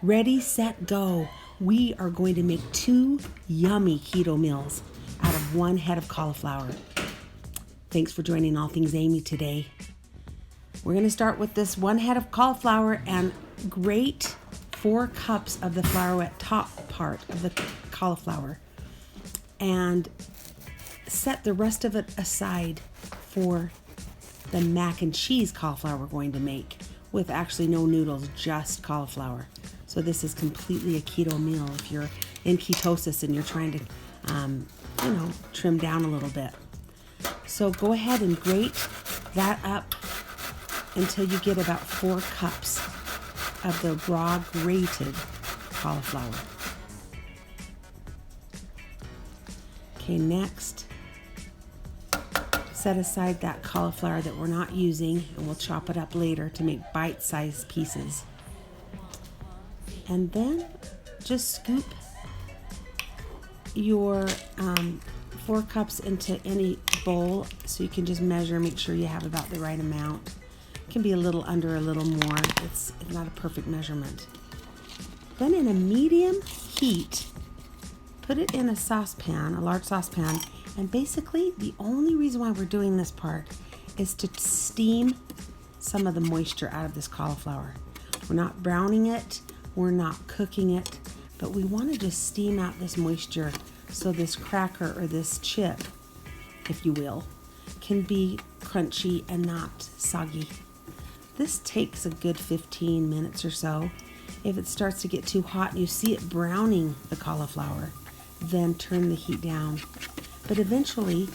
Ready, set, go. We are going to make 2 yummy keto meals out of 1 head of cauliflower. Thanks for joining All Things Amy today. We're going to start with this 1 head of cauliflower and grate 4 cups of the flourette top part of the cauliflower and set the rest of it aside for the mac and cheese cauliflower we're going to make with actually no noodles, just cauliflower. So this is completely a keto meal if you're in ketosis and you're trying to, trim down a little bit. So go ahead and grate that up until you get about 4 cups of the raw grated cauliflower. Okay, next, set aside that cauliflower that we're not using, and we'll chop it up later to make bite-sized pieces. And then just scoop your 4 cups into any bowl so you can just measure, make sure you have about the right amount. It can be a little under, a little more. It's not a perfect measurement. Then in a medium heat, put it in a saucepan, a large saucepan, and basically the only reason why we're doing this part is to steam some of the moisture out of this cauliflower. We're not browning it, we're not cooking it, but we want to just steam out this moisture so this cracker or this chip, if you will, can be crunchy and not soggy. This takes a good 15 minutes or so. If it starts to get too hot and you see it browning the cauliflower, then turn the heat down. But eventually,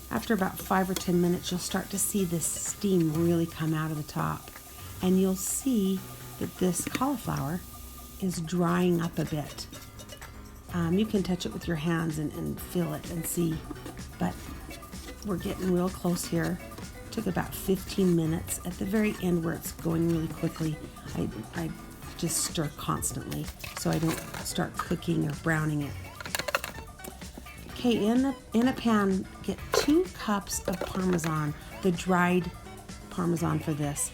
after about 5 or 10 minutes, you'll start to see this steam really come out of the top. And you'll see that this cauliflower is drying up a bit. You can touch it with your hands and feel it and see, but we're getting real close here. It took about 15 minutes. At the very end where it's going really quickly, I just stir constantly so I don't start cooking or browning it. Okay, in a pan, get 2 cups of Parmesan, the dried Parmesan for this.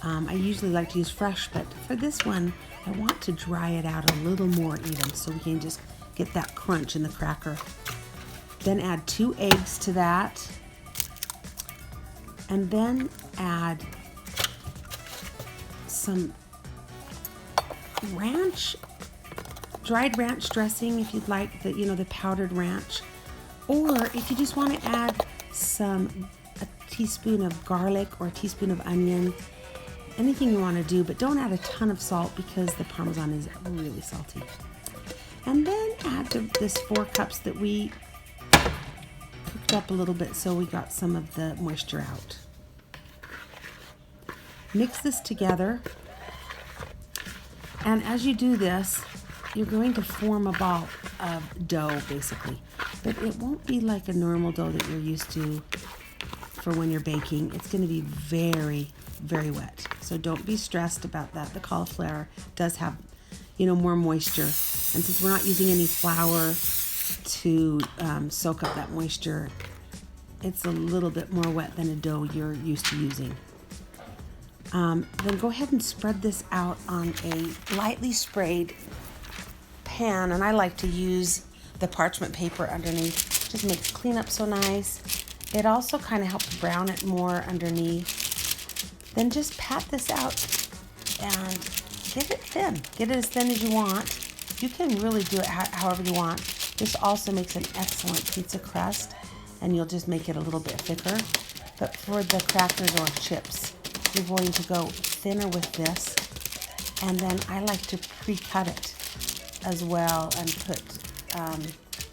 I usually like to use fresh, but for this one, I want to dry it out a little more even so we can just get that crunch in the cracker. Then add 2 eggs to that, and then add some dried ranch dressing if you'd like, the powdered ranch, or if you just want to add a teaspoon of garlic or a teaspoon of onion, anything you want to do, but don't add a ton of salt because the Parmesan is really salty. And then add this 4 cups that we cooked up a little bit so we got some of the moisture out. Mix this together, and as you do this, you're going to form a ball of dough basically, but it won't be like a normal dough that you're used to for when you're baking. It's going to be very, very wet, so don't be stressed about that. The cauliflower does have more moisture, and since we're not using any flour to soak up that moisture, it's a little bit more wet than a dough you're used to using. Then go ahead and spread this out on a lightly sprayed pan, and I like to use the parchment paper underneath. Just makes cleanup so nice. It also kind of helps brown it more underneath. Then just pat this out and get it thin. Get it as thin as you want. You can really do it however you want. This also makes an excellent pizza crust, and you'll just make it a little bit thicker. But for the crackers or chips, you're going to go thinner with this, and then I like to pre-cut it as well and put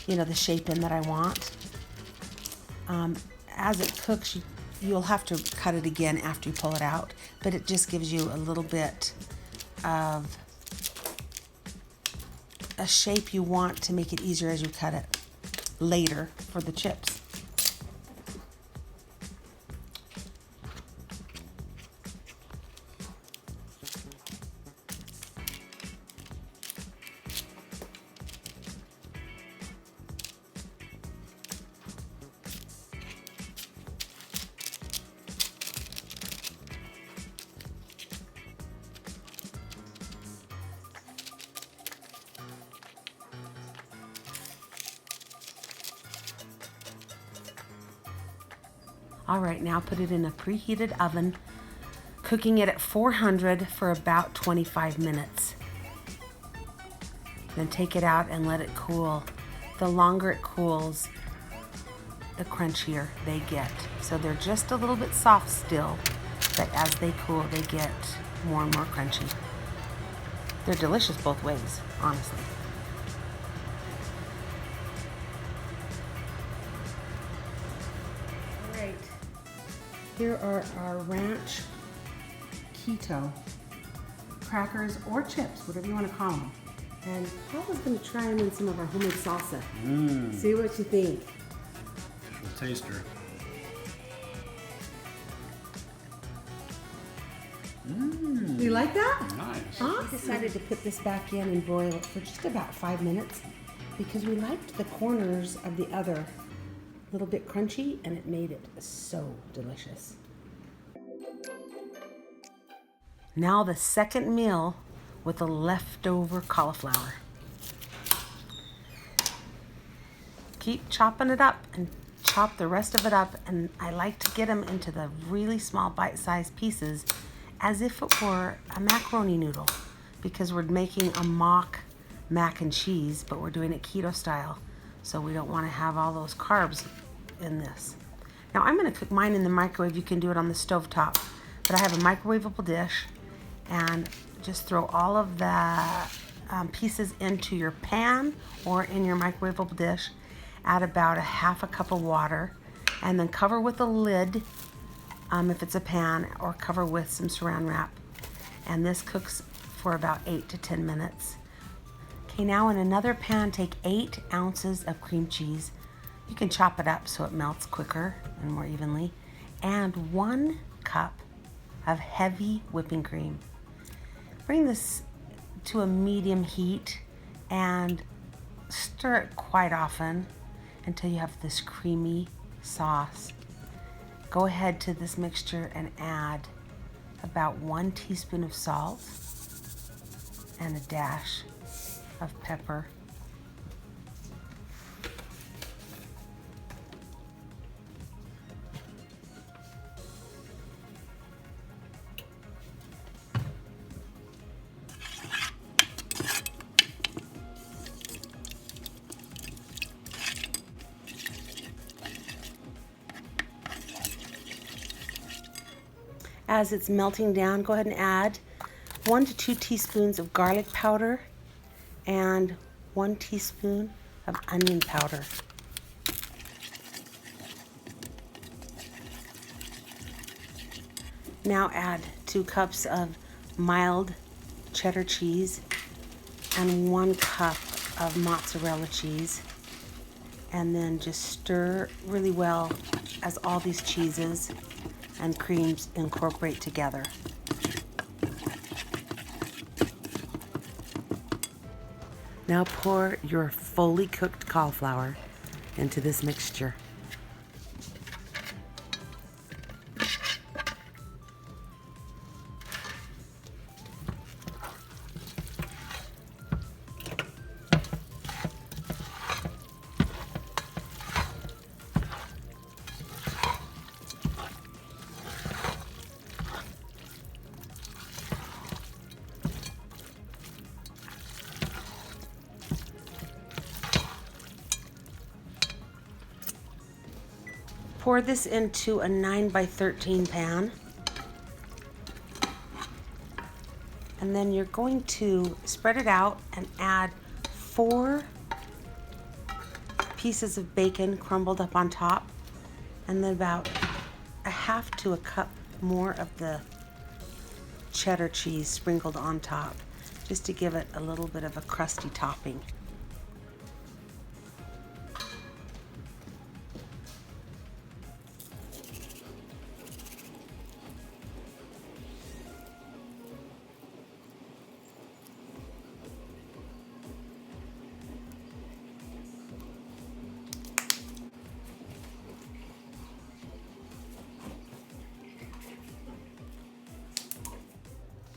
the shape in that I want. As it cooks, you'll have to cut it again after you pull it out, but it just gives you a little bit of a shape you want to make it easier as you cut it later for the chips. All right, now put it in a preheated oven, cooking it at 400 for about 25 minutes. Then take it out and let it cool. The longer it cools, the crunchier they get. So they're just a little bit soft still, but as they cool, they get more and more crunchy. They're delicious both ways, honestly. All right, here are our ranch keto crackers or chips, whatever you want to call them. And Paul is going to try them in some of our homemade salsa. See what you think. Official taster. You like that? Nice. Huh? We decided to put this back in and broil it for just about 5 minutes because we liked the corners of the other a little bit crunchy, and it made it so delicious. Now the second meal with the leftover cauliflower. Keep chopping it up and chop the rest of it up, and I like to get them into the really small bite-sized pieces as if it were a macaroni noodle, because we're making a mock mac and cheese, but we're doing it keto style, so we don't want to have all those carbs in this. Now I'm going to cook mine in the microwave. You can do it on the stovetop, but I have a microwavable dish, and just throw all of the pieces into your pan or in your microwavable dish. Add about a half a cup of water, and then cover with a lid if it's a pan, or cover with some saran wrap. And this cooks for about 8 to 10 minutes. Okay, now in another pan, take 8 ounces of cream cheese. You can chop it up so it melts quicker and more evenly. And 1 cup of heavy whipping cream. Bring this to a medium heat and stir it quite often until you have this creamy sauce. Go ahead to this mixture and add about 1 teaspoon of salt and a dash of pepper. As it's melting down, go ahead and add 1 to 2 teaspoons of garlic powder and 1 teaspoon of onion powder. Now add 2 cups of mild cheddar cheese and 1 cup of mozzarella cheese, and then just stir really well as all these cheeses and creams incorporate together. Now pour your fully cooked cauliflower into this mixture. Pour this into a 9x13 pan, and then you're going to spread it out and add 4 pieces of bacon crumbled up on top, and then about a half to a cup more of the cheddar cheese sprinkled on top, just to give it a little bit of a crusty topping.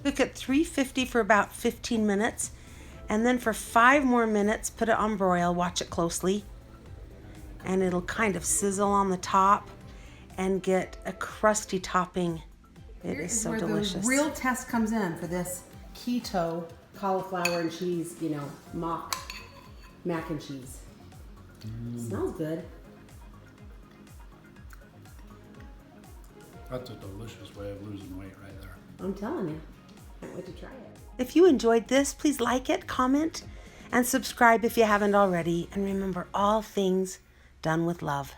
Cook at 350 for about 15 minutes, and then for 5 more minutes, put it on broil. Watch it closely, and it'll kind of sizzle on the top, and get a crusty topping. It is so delicious. The real test comes in for this keto cauliflower and cheese, mock mac and cheese. Smells good. That's a delicious way of losing weight right there. I'm telling you. Can't wait to try it. If you enjoyed this, please like it, comment, and subscribe if you haven't already. And remember, all things done with love.